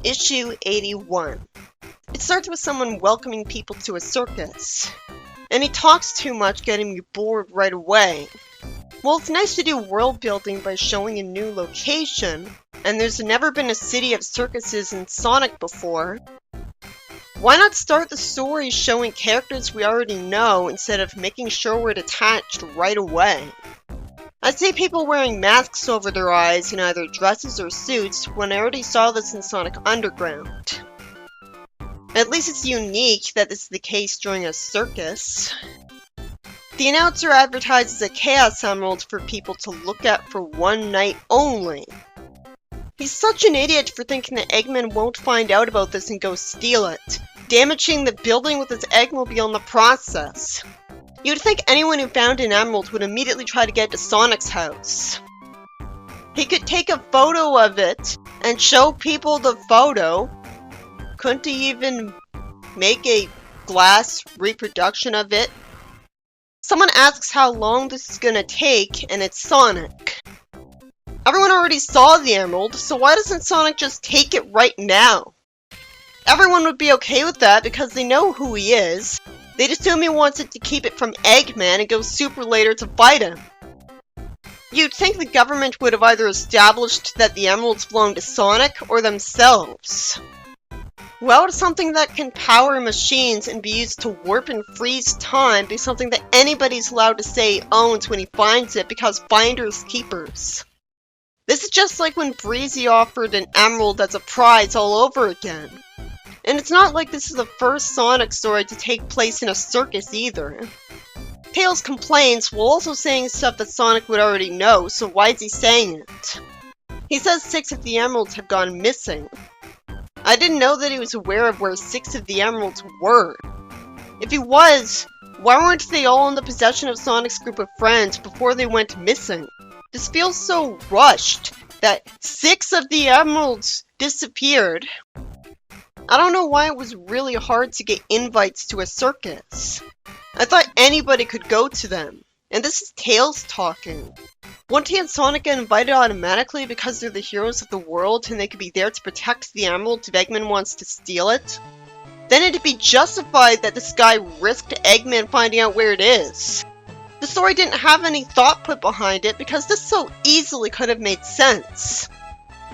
Issue 81. It starts with someone welcoming people to a circus. And he talks too much, getting me bored right away. Well, it's nice to do world building by showing a new location, and there's never been a city of circuses in Sonic before. Why not start the story showing characters we already know instead of making sure we're attached right away? I see people wearing masks over their eyes in either dresses or suits when I already saw this in Sonic Underground. At least it's unique that this is the case during a circus. The announcer advertises a Chaos Emerald for people to look at for one night only. He's such an idiot for thinking that Eggman won't find out about this and go steal it, damaging the building with his Eggmobile in the process. You'd think anyone who found an emerald would immediately try to get to Sonic's house. He could take a photo of it and show people the photo. Couldn't he even make a glass reproduction of it? Someone asks how long this is gonna take, and it's Sonic. Everyone already saw the emerald, so why doesn't Sonic just take it right now? Everyone would be okay with that because they know who he is. They'd assume he wants it to keep it from Eggman and go super later to fight him. You'd think the government would have either established that the emeralds belong to Sonic or themselves. Why would something that can power machines and be used to warp and freeze time be something that anybody's allowed to say he owns when he finds it because finders keepers? This is just like when Breezy offered an emerald as a prize all over again. And it's not like this is the first Sonic story to take place in a circus either. Tails complains while also saying stuff that Sonic would already know, so why is he saying it? He says 6 of the emeralds have gone missing. I didn't know that he was aware of where 6 of the emeralds were. If he was, why weren't they all in the possession of Sonic's group of friends before they went missing? This feels so rushed that 6 of the emeralds disappeared. I don't know why it was really hard to get invites to a circus. I thought anybody could go to them. And this is Tails talking. Wouldn't he and Sonic get invited automatically because they're the heroes of the world and they could be there to protect the emerald if Eggman wants to steal it? Then it'd be justified that this guy risked Eggman finding out where it is. The story didn't have any thought put behind it because this so easily could have made sense.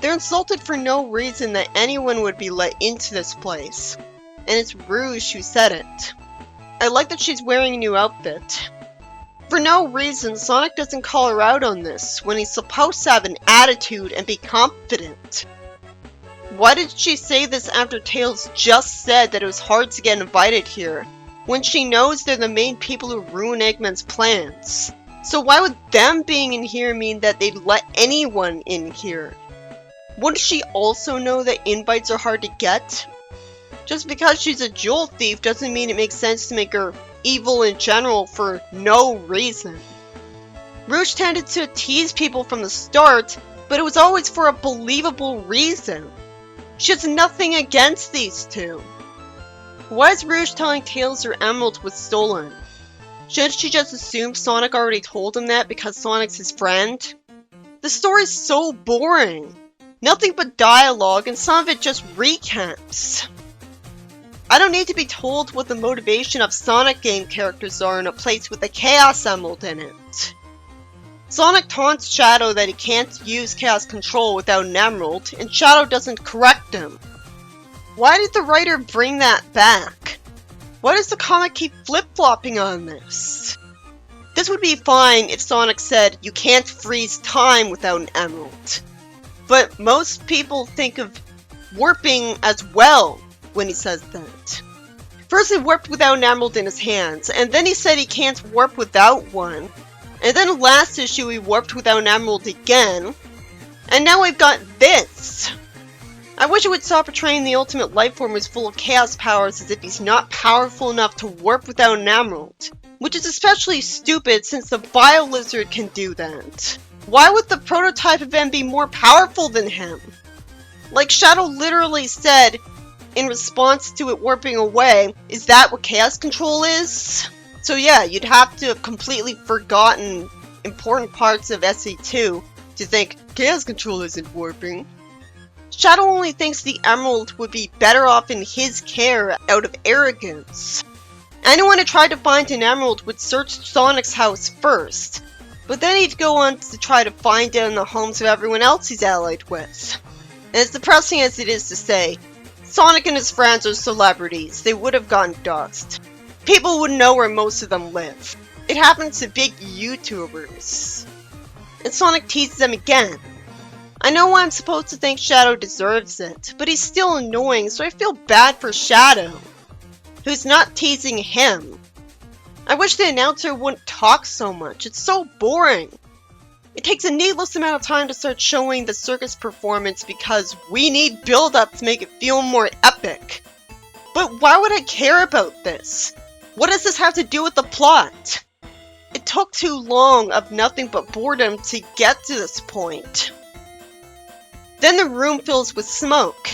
They're insulted for no reason that anyone would be let into this place. And it's Rouge who said it. I like that she's wearing a new outfit. For no reason, Sonic doesn't call her out on this, when he's supposed to have an attitude and be confident. Why did she say this after Tails just said that it was hard to get invited here, when she knows they're the main people who ruin Eggman's plans? So why would them being in here mean that they'd let anyone in here? Wouldn't she also know that invites are hard to get? Just because she's a jewel thief doesn't mean it makes sense to make her evil in general for no reason. Rouge tended to tease people from the start, but it was always for a believable reason. She has nothing against these two. Why is Rouge telling Tails her emerald was stolen? Shouldn't she just assume Sonic already told him that because Sonic's his friend? The story's so boring. Nothing but dialogue, and some of it just recaps. I don't need to be told what the motivation of Sonic game characters are in a place with a Chaos Emerald in it. Sonic taunts Shadow that he can't use Chaos Control without an emerald, and Shadow doesn't correct him. Why did the writer bring that back? Why does the comic keep flip-flopping on this? This would be fine if Sonic said, you can't freeze time without an emerald. But most people think of warping as well when he says that. First he warped without an emerald in his hands, and then he said he can't warp without one. And then last issue he warped without an emerald again. And now we've got this! I wish it would stop portraying the ultimate lifeform as full of chaos powers as if he's not powerful enough to warp without an emerald. Which is especially stupid since the Bio Lizard can do that. Why would the prototype of him be more powerful than him? Like Shadow literally said, in response to it warping away, is that what Chaos Control is? So yeah, you'd have to have completely forgotten important parts of SE2 to think Chaos Control isn't warping. Shadow only thinks the emerald would be better off in his care out of arrogance. Anyone who tried to find an emerald would search Sonic's house first, but then he'd go on to try to find it in the homes of everyone else he's allied with. And as depressing as it is to say, Sonic and his friends are celebrities. They would have gotten doxxed. People would know where most of them live. It happens to big YouTubers. And Sonic teases them again. I know I'm supposed to think Shadow deserves it, but he's still annoying, so I feel bad for Shadow, who's not teasing him. I wish the announcer wouldn't talk so much. It's so boring. It takes a needless amount of time to start showing the circus performance because we need build-up to make it feel more epic. But why would I care about this? What does this have to do with the plot? It took too long of nothing but boredom to get to this point. Then the room fills with smoke,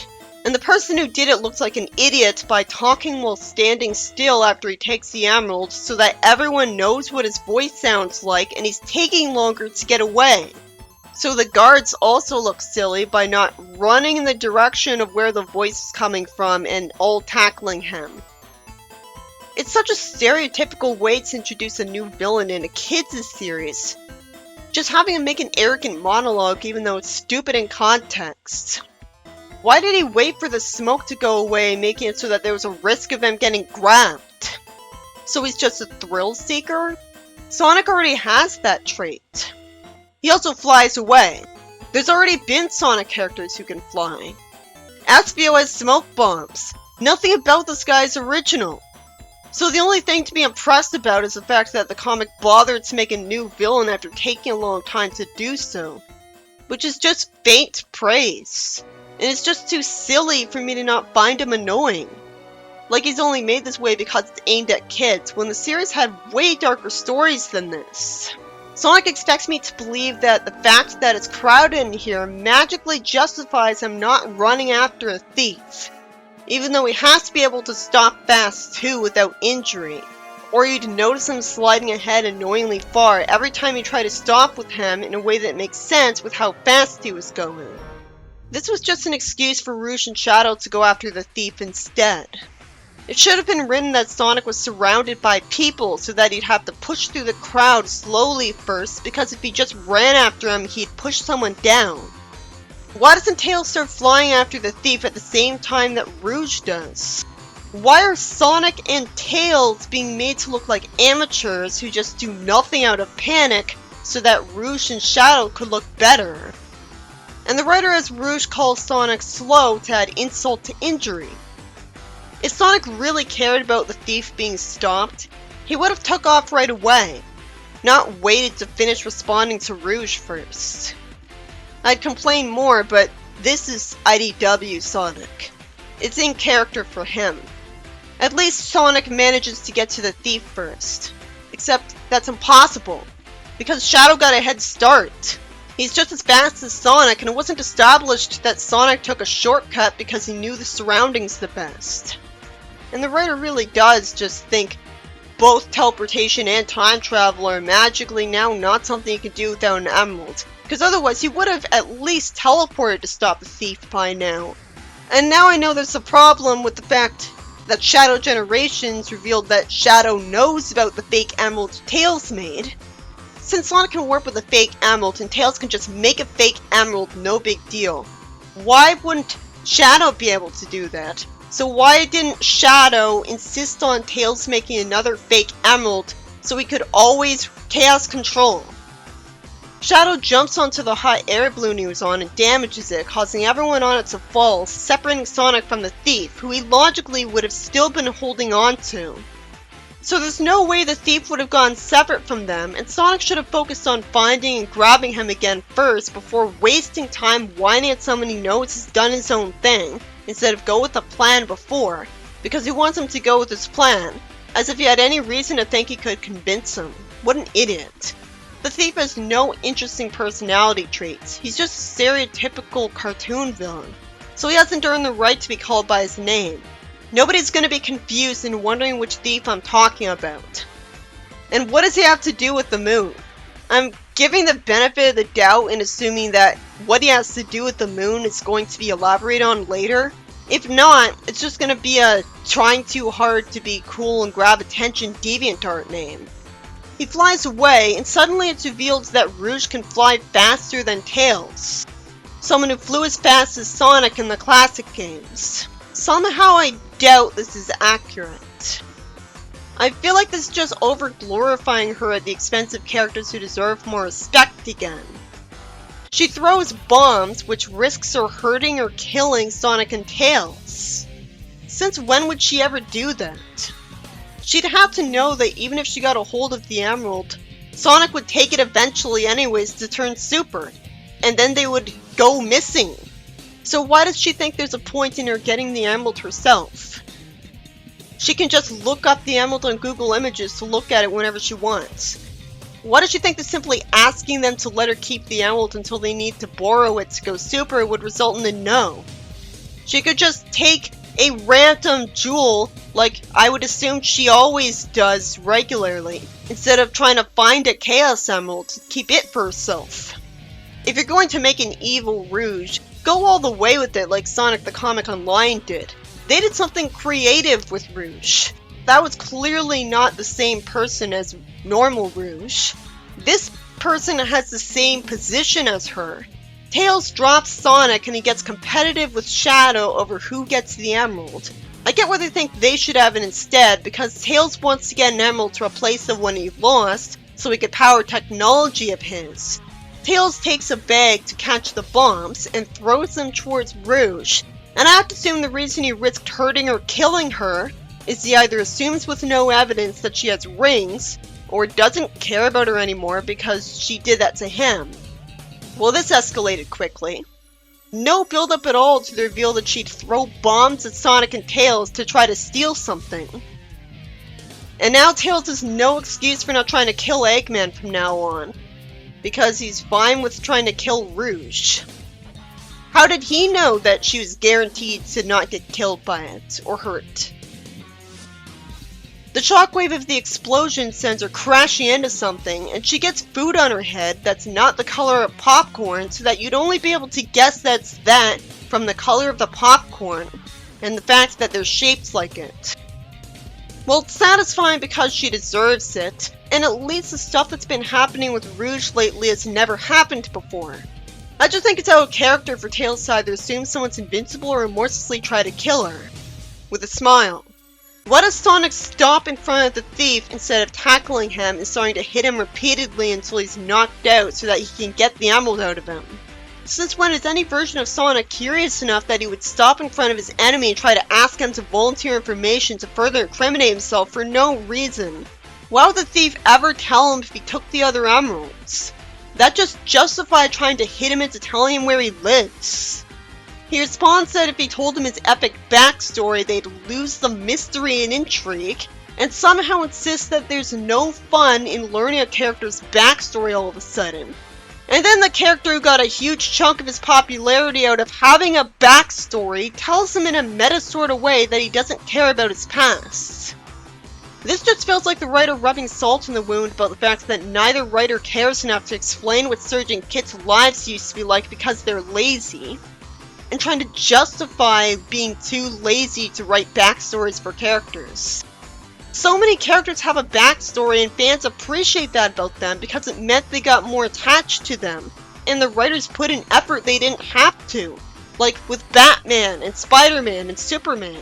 and the person who did it looks like an idiot by talking while standing still after he takes the emerald so that everyone knows what his voice sounds like and he's taking longer to get away. So the guards also look silly by not running in the direction of where the voice is coming from and all tackling him. It's such a stereotypical way to introduce a new villain in a kids' series. Just having him make an arrogant monologue even though it's stupid in context. Why did he wait for the smoke to go away, making it so that there was a risk of him getting grabbed? So he's just a thrill seeker? Sonic already has that trait. He also flies away. There's already been Sonic characters who can fly. Espio has smoke bombs. Nothing about this guy is original. So the only thing to be impressed about is the fact that the comic bothered to make a new villain after taking a long time to do so. Which is just faint praise. And it's just too silly for me to not find him annoying. Like he's only made this way because it's aimed at kids, when the series had way darker stories than this. Sonic expects me to believe that the fact that it's crowded in here magically justifies him not running after a thief. Even though he has to be able to stop fast too without injury. Or you'd notice him sliding ahead annoyingly far every time you try to stop with him in a way that makes sense with how fast he was going. This was just an excuse for Rouge and Shadow to go after the thief instead. It should have been written that Sonic was surrounded by people so that he'd have to push through the crowd slowly first, because if he just ran after him, he'd push someone down. Why doesn't Tails start flying after the thief at the same time that Rouge does? Why are Sonic and Tails being made to look like amateurs who just do nothing out of panic so that Rouge and Shadow could look better? And the writer has Rouge call Sonic slow to add insult to injury. If Sonic really cared about the thief being stopped, he would have took off right away, not waited to finish responding to Rouge first. I'd complain more, but this is IDW Sonic. It's in character for him. At least Sonic manages to get to the thief first. Except that's impossible, because Shadow got a head start. He's just as fast as Sonic, and it wasn't established that Sonic took a shortcut because he knew the surroundings the best. And the writer really does just think both teleportation and time travel are magically now not something you can do without an emerald, because otherwise he would have at least teleported to stop the thief by now. And now I know there's a problem with the fact that Shadow Generations revealed that Shadow knows about the fake emerald Tails made. Since Sonic can work with a fake emerald and Tails can just make a fake emerald no big deal, why wouldn't Shadow be able to do that? So why didn't Shadow insist on Tails making another fake emerald so he could always chaos control? Shadow jumps onto the hot air balloon he was on and damages it, causing everyone on it to fall, separating Sonic from the thief, who he logically would have still been holding on to. So there's no way the thief would have gone separate from them, and Sonic should have focused on finding and grabbing him again first before wasting time whining at someone he knows has done his own thing, instead of go with the plan before, because he wants him to go with his plan, as if he had any reason to think he could convince him. What an idiot. The thief has no interesting personality traits. He's just a stereotypical cartoon villain, so he hasn't earned the right to be called by his name. Nobody's gonna be confused and wondering which thief I'm talking about. And what does he have to do with the moon? I'm giving the benefit of the doubt and assuming that what he has to do with the moon is going to be elaborated on later. If not, it's just going to be a trying too hard to be cool and grab attention DeviantArt name. He flies away, and suddenly it's revealed that Rouge can fly faster than Tails. Someone who flew as fast as Sonic in the classic games. Somehow I doubt this is accurate. I feel like this is just over-glorifying her at the expense of characters who deserve more respect again. She throws bombs, which risks her hurting or killing Sonic and Tails. Since when would she ever do that? She'd have to know that even if she got a hold of the emerald, Sonic would take it eventually anyways to turn super, and then they would go missing. So why does she think there's a point in her getting the emerald herself? She can just look up the emerald on Google Images to look at it whenever she wants. Why does she think that simply asking them to let her keep the emerald until they need to borrow it to go super would result in a no? She could just take a random jewel like I would assume she always does regularly, instead of trying to find a Chaos Emerald to keep it for herself. If you're going to make an evil Rouge, go all the way with it like Sonic the Comic Online did. They did something creative with Rouge. That was clearly not the same person as normal Rouge. This person has the same position as her. Tails drops Sonic and he gets competitive with Shadow over who gets the emerald. I get why they think they should have it instead, because Tails wants to get an emerald to replace the one he lost, so he could power technology of his. Tails takes a bag to catch the bombs and throws them towards Rouge, and I have to assume the reason he risked hurting or killing her is he either assumes with no evidence that she has rings, or doesn't care about her anymore because she did that to him. Well, this escalated quickly. No build up at all to the reveal that she'd throw bombs at Sonic and Tails to try to steal something. And now Tails has no excuse for not trying to kill Eggman from now on, because he's fine with trying to kill Rouge. How did he know that she was guaranteed to not get killed by it, or hurt? The shockwave of the explosion sends her crashing into something, and she gets food on her head that's not the color of popcorn, so that you'd only be able to guess that's that from the color of the popcorn, and the fact that they're shaped like it. Well, it's satisfying because she deserves it, and at least the stuff that's been happening with Rouge lately has never happened before. I just think it's out of character for Tails to either assume someone's invincible or remorselessly try to kill her. With a smile. Why does Sonic stop in front of the thief instead of tackling him and starting to hit him repeatedly until he's knocked out so that he can get the emerald out of him? Since when is any version of Sonic curious enough that he would stop in front of his enemy and try to ask him to volunteer information to further incriminate himself for no reason? Why would the thief ever tell him if he took the other emeralds? That just justified trying to hit him into telling him where he lives. He responds that if he told him his epic backstory, they'd lose the mystery and intrigue, and somehow insists that there's no fun in learning a character's backstory all of a sudden. And then the character who got a huge chunk of his popularity out of having a backstory tells him in a meta sort of way that he doesn't care about his past. This just feels like the writer rubbing salt in the wound about the fact that neither writer cares enough to explain what Surge and Kit's lives used to be like because they're lazy, and trying to justify being too lazy to write backstories for characters. So many characters have a backstory and fans appreciate that about them because it meant they got more attached to them, and the writers put in effort they didn't have to, like with Batman and Spider-Man and Superman.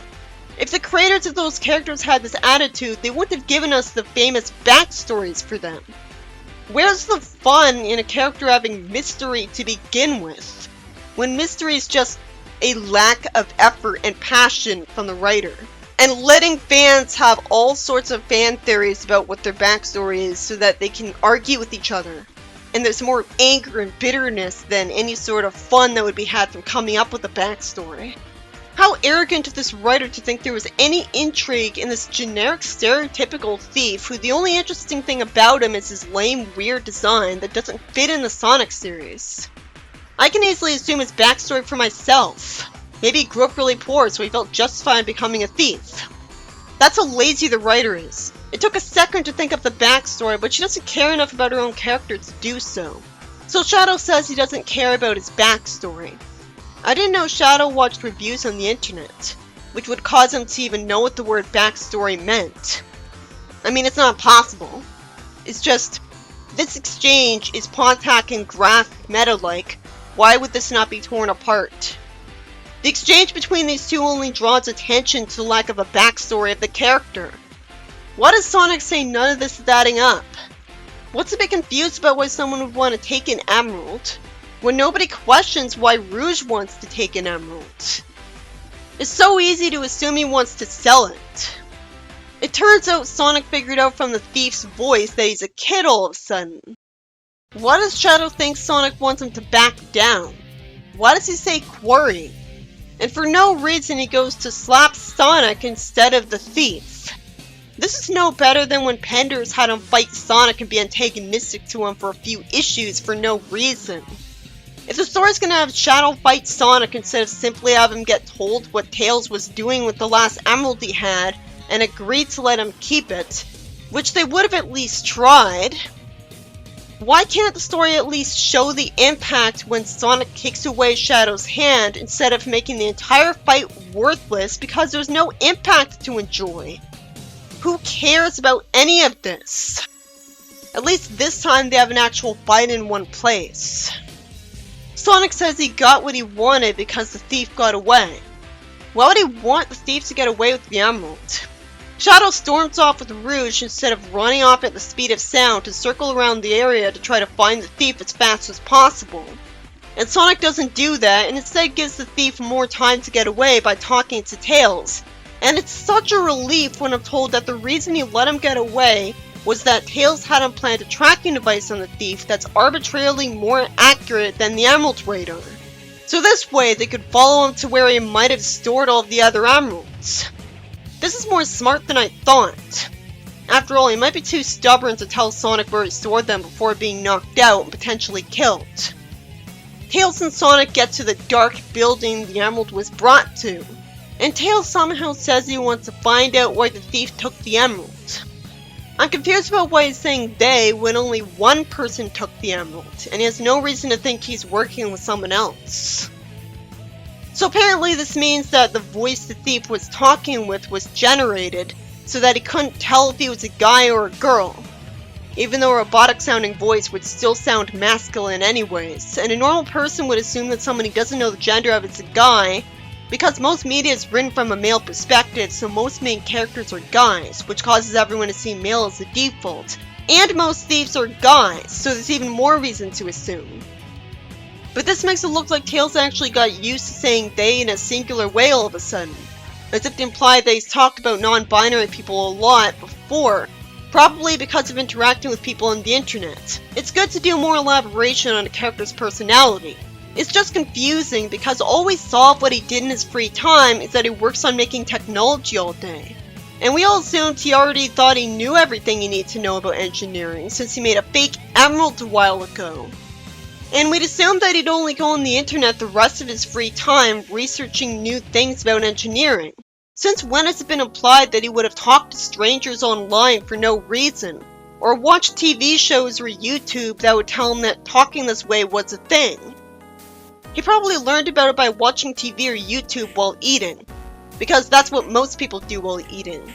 If the creators of those characters had this attitude, they wouldn't have given us the famous backstories for them. Where's the fun in a character having mystery to begin with, when mystery is just a lack of effort and passion from the writer? And letting fans have all sorts of fan theories about what their backstory is so that they can argue with each other. And there's more anger and bitterness than any sort of fun that would be had from coming up with a backstory. How arrogant of this writer to think there was any intrigue in this generic stereotypical thief who the only interesting thing about him is his lame, weird design that doesn't fit in the Sonic series. I can easily assume his backstory for myself. Maybe he grew up really poor so he felt justified in becoming a thief. That's how lazy the writer is. It took a second to think of the backstory, but she doesn't care enough about her own character to do so. So Shadow says he doesn't care about his backstory. I didn't know Shadow watched reviews on the internet, which would cause him to even know what the word backstory meant. I mean, it's not possible. It's just, this exchange is Pontac and Graph meta-like. Why would this not be torn apart? The exchange between these two only draws attention to the lack of a backstory of the character. Why does Sonic say none of this is adding up? What's a bit confused about why someone would want to take an emerald, when nobody questions why Rouge wants to take an emerald? It's so easy to assume he wants to sell it. It turns out Sonic figured out from the thief's voice that he's a kid all of a sudden. Why does Shadow think Sonic wants him to back down? Why does he say quarry? And for no reason he goes to slap Sonic instead of the thief. This is no better than when Penders had him fight Sonic and be antagonistic to him for a few issues for no reason. If the story's gonna have Shadow fight Sonic instead of simply have him get told what Tails was doing with the last emerald he had and agreed to let him keep it, which they would have at least tried, why can't the story at least show the impact when Sonic kicks away Shadow's hand instead of making the entire fight worthless because there's no impact to enjoy? Who cares about any of this? At least this time they have an actual fight in one place. Sonic says he got what he wanted because the thief got away. Why would he want the thief to get away with the emerald? Shadow storms off with Rouge instead of running off at the speed of sound to circle around the area to try to find the thief as fast as possible. And Sonic doesn't do that and instead gives the thief more time to get away by talking to Tails. And it's such a relief when I'm told that the reason he let him get away was that Tails had him plant a tracking device on the thief that's arbitrarily more accurate than the Emerald Radar. So this way they could follow him to where he might have stored all of the other emeralds. This is more smart than I thought. After all, he might be too stubborn to tell Sonic where he stored them before being knocked out and potentially killed. Tails and Sonic get to the dark building the emerald was brought to. And Tails somehow says he wants to find out why the thief took the emerald. I'm confused about why he's saying they when only one person took the emerald, and he has no reason to think he's working with someone else. So apparently this means that the voice the thief was talking with was generated, so that he couldn't tell if he was a guy or a girl. Even though a robotic sounding voice would still sound masculine anyways, and a normal person would assume that someone he doesn't know the gender of is a guy, because most media is written from a male perspective, so most main characters are guys, which causes everyone to see male as the default. And most thieves are guys, so there's even more reason to assume. But this makes it look like Tails actually got used to saying they in a singular way all of a sudden, as if to imply that he's talked about non-binary people a lot before, probably because of interacting with people on the internet. It's good to do more elaboration on a character's personality. It's just confusing because all we saw of what he did in his free time is that he works on making technology all day. And we all assumed he already thought he knew everything he needed to know about engineering since he made a fake emerald a while ago. And we'd assumed that he'd only go on the internet the rest of his free time researching new things about engineering. Since when has it been implied that he would have talked to strangers online for no reason? Or watched TV shows or YouTube that would tell him that talking this way was a thing? He probably learned about it by watching TV or YouTube while eating, because that's what most people do while eating.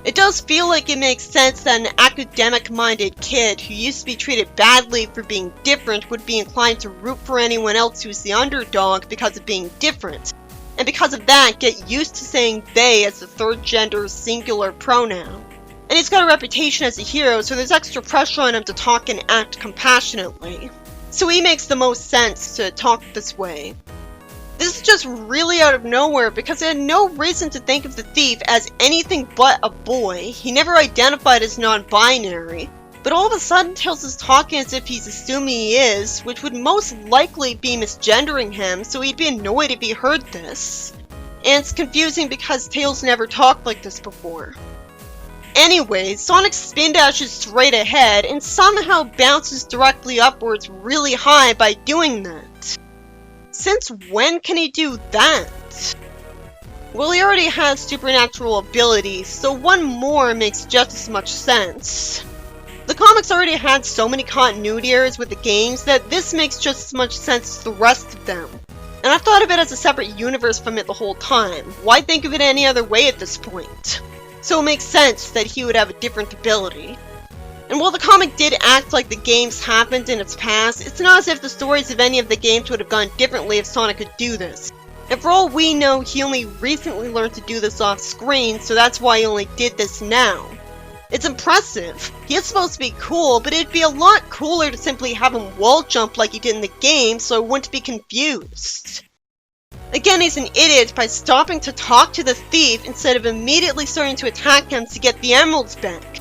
It does feel like it makes sense that an academic-minded kid who used to be treated badly for being different would be inclined to root for anyone else who's the underdog because of being different, and because of that get used to saying they as the third gender singular pronoun. And he's got a reputation as a hero, so there's extra pressure on him to talk and act compassionately. So he makes the most sense to talk this way. This is just really out of nowhere because I had no reason to think of the thief as anything but a boy. He never identified as non-binary, but all of a sudden Tails is talking as if he's assuming he is, which would most likely be misgendering him, so he'd be annoyed if he heard this. And it's confusing because Tails never talked like this before. Anyway, Sonic spin dashes straight ahead and somehow bounces directly upwards really high by doing that. Since when can he do that? Well, he already has supernatural abilities, so one more makes just as much sense. The comics already had so many continuity errors with the games that this makes just as much sense as the rest of them. And I've thought of it as a separate universe from it the whole time. Why think of it any other way at this point? So it makes sense that he would have a different ability. And while the comic did act like the games happened in its past, it's not as if the stories of any of the games would have gone differently if Sonic could do this. And for all we know, he only recently learned to do this off screen, so that's why he only did this now. It's impressive. He is supposed to be cool, but it'd be a lot cooler to simply have him wall jump like he did in the game, so I wouldn't be confused. Again, he's an idiot by stopping to talk to the thief instead of immediately starting to attack him to get the emeralds back.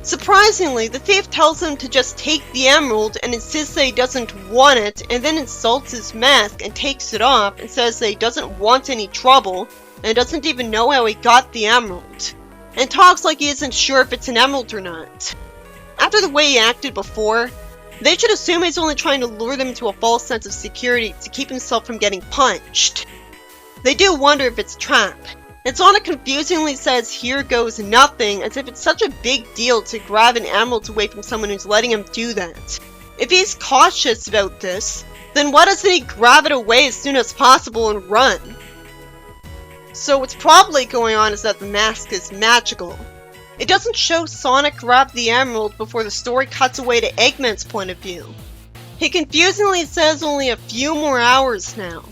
Surprisingly, the thief tells him to just take the emerald and insists that he doesn't want it, and then insults his mask and takes it off and says that he doesn't want any trouble and doesn't even know how he got the emerald, and talks like he isn't sure if it's an emerald or not. After the way he acted before, they should assume he's only trying to lure them into a false sense of security to keep himself from getting punched. They do wonder if it's a trap, and Sonic confusingly says here goes nothing as if it's such a big deal to grab an emerald away from someone who's letting him do that. If he's cautious about this, then why doesn't he grab it away as soon as possible and run? So what's probably going on is that the mask is magical. It doesn't show Sonic grab the emerald before the story cuts away to Eggman's point of view. He confusingly says only a few more hours now.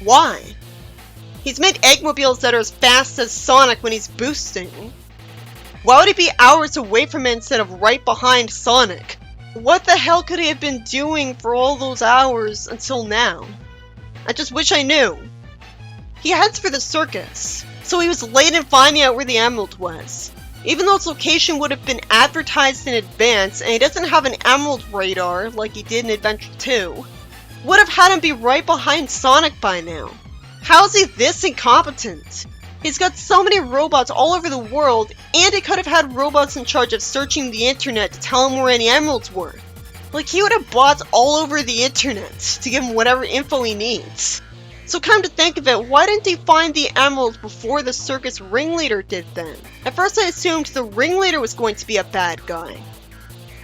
Why? He's made Eggmobiles that are as fast as Sonic when he's boosting. Why would he be hours away from it instead of right behind Sonic? What the hell could he have been doing for all those hours until now? I just wish I knew. He heads for the circus, so he was late in finding out where the emerald was. Even though its location would have been advertised in advance, and he doesn't have an emerald radar like he did in Adventure 2, would have had him be right behind Sonic by now. How is he this incompetent? He's got so many robots all over the world, and he could have had robots in charge of searching the internet to tell him where any emeralds were. Like, he would have bots all over the internet to give him whatever info he needs. So come to think of it, why didn't he find the emeralds before the circus ringleader did then? At first I assumed the ringleader was going to be a bad guy.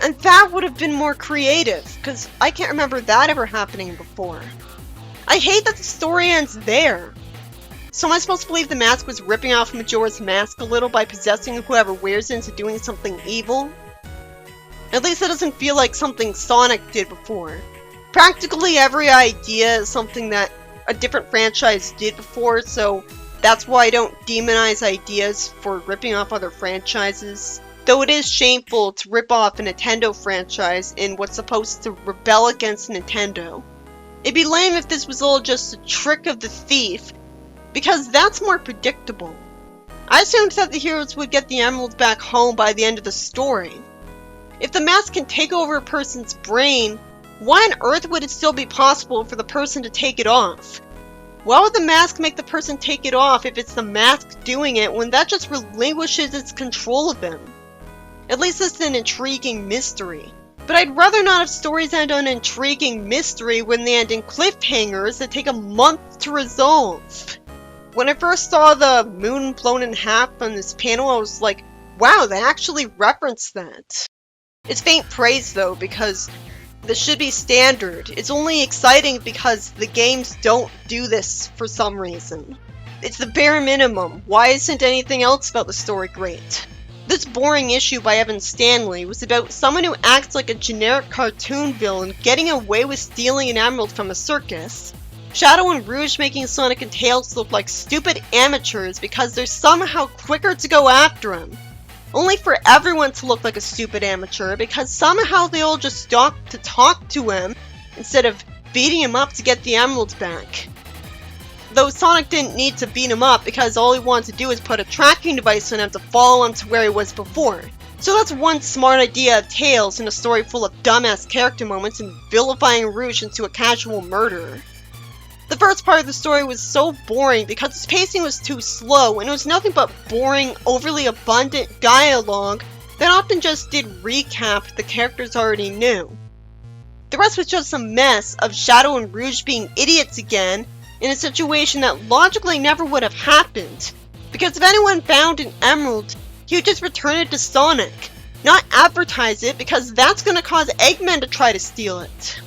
And that would have been more creative, because I can't remember that ever happening before. I hate that the story ends there. So am I supposed to believe the mask was ripping off Majora's Mask a little by possessing whoever wears it into doing something evil? At least it doesn't feel like something Sonic did before. Practically every idea is something that a different franchise did before, so that's why I don't demonize ideas for ripping off other franchises. Though it is shameful to rip off a Nintendo franchise in what's supposed to rebel against Nintendo. It'd be lame if this was all just a trick of the thief, because that's more predictable. I assumed that the heroes would get the emeralds back home by the end of the story. If the mask can take over a person's brain, why on earth would it still be possible for the person to take it off? Why would the mask make the person take it off if it's the mask doing it when that just relinquishes its control of them? At least it's an intriguing mystery. But I'd rather not have stories end on an intriguing mystery when they end in cliffhangers that take a month to resolve. When I first saw the moon blown in half on this panel, I was like, wow, they actually referenced that. It's faint praise though, because this should be standard. It's only exciting because the games don't do this for some reason. It's the bare minimum. Why isn't anything else about the story great? This boring issue by Evan Stanley was about someone who acts like a generic cartoon villain getting away with stealing an emerald from a circus, Shadow and Rouge making Sonic and Tails look like stupid amateurs because they're somehow quicker to go after him, only for everyone to look like a stupid amateur because somehow they all just stopped to talk to him instead of beating him up to get the emeralds back. Though Sonic didn't need to beat him up because all he wanted to do was put a tracking device on him to follow him to where he was before. So that's one smart idea of Tails in a story full of dumbass character moments and vilifying Rouge into a casual murderer. The first part of the story was so boring because its pacing was too slow and it was nothing but boring, overly abundant dialogue that often just did recap the characters already knew. The rest was just a mess of Shadow and Rouge being idiots again in a situation that logically never would have happened. Because if anyone found an emerald, he would just return it to Sonic, not advertise it, because that's going to cause Eggman to try to steal it.